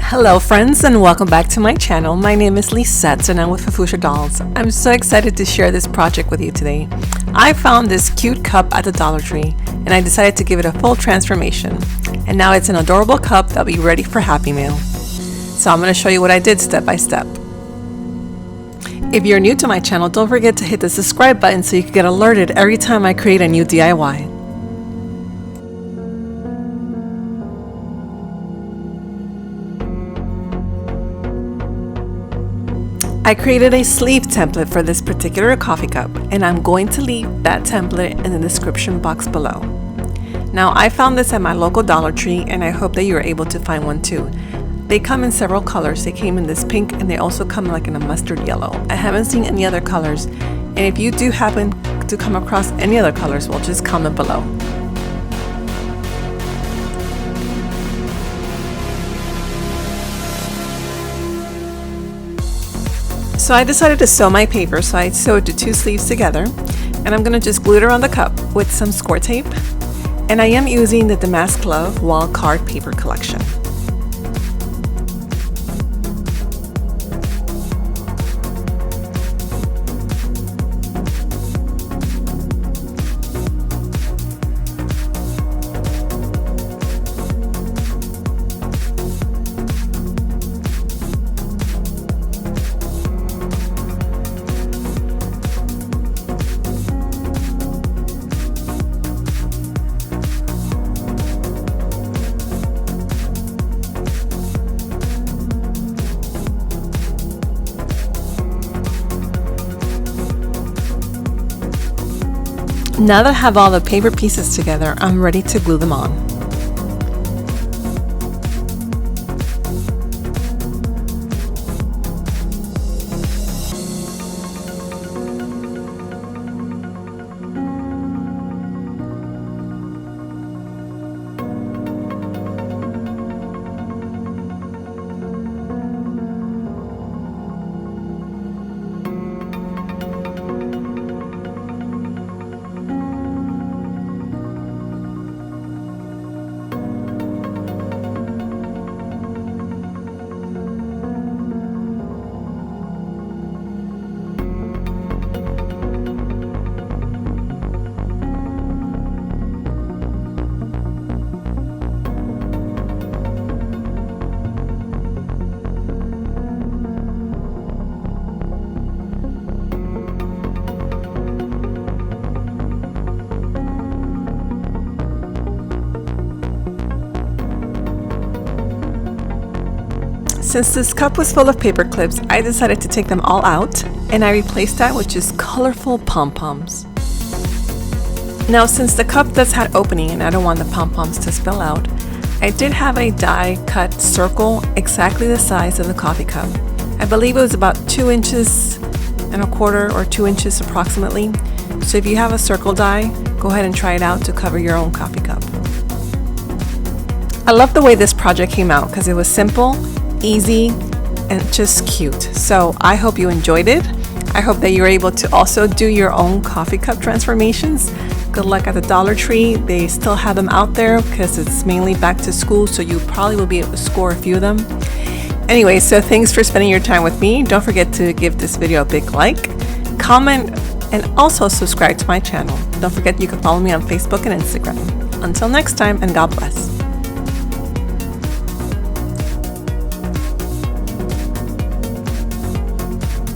Hello friends and welcome back to my channel. My name is Lisette and I'm with Fufusha Dolls. I'm so excited to share this project with you today. I found this cute cup at the Dollar Tree and I decided to give it a full transformation. And now it's an adorable cup that'll be ready for Happy Meal. So I'm going to show you what I did step by step. If you're new to my channel, don't forget to hit the subscribe button so you can get alerted every time I create a new DIY. I created a sleeve template for this particular coffee cup and I'm going to leave that template in the description box below. Now I found this at my local Dollar Tree and I hope that you're able to find one too. They come in several colors. They came in this pink and they also come like in a mustard yellow. I haven't seen any other colors, and if you do happen to come across any other colors, well, just comment below. So I decided to sew my paper, so I sewed the two sleeves together and I'm going to just glue it around the cup with some score tape, and I am using the Damask Love Wall Card Paper Collection. Now that I have all the paper pieces together, I'm ready to glue them on. Since this cup was full of paper clips, I decided to take them all out and I replaced that with just colorful pom poms. Now since the cup does have opening and I don't want the pom poms to spill out, I did have a die cut circle exactly the size of the coffee cup. I believe it was about 2 inches and a quarter or 2 inches approximately. So if you have a circle die, go ahead and try it out to cover your own coffee cup. I love the way this project came out because it was simple, easy, and just cute. So I hope you enjoyed it. I hope that you're able to also do your own coffee cup transformations. Good luck at the Dollar Tree. They still have them out there because it's mainly back to school, so you probably will be able to score a few of them. Anyway, so thanks for spending your time with me. Don't forget to give this video a big like, comment, and also subscribe to my channel. Don't forget you can follow me on Facebook and Instagram. Until next time, and God bless.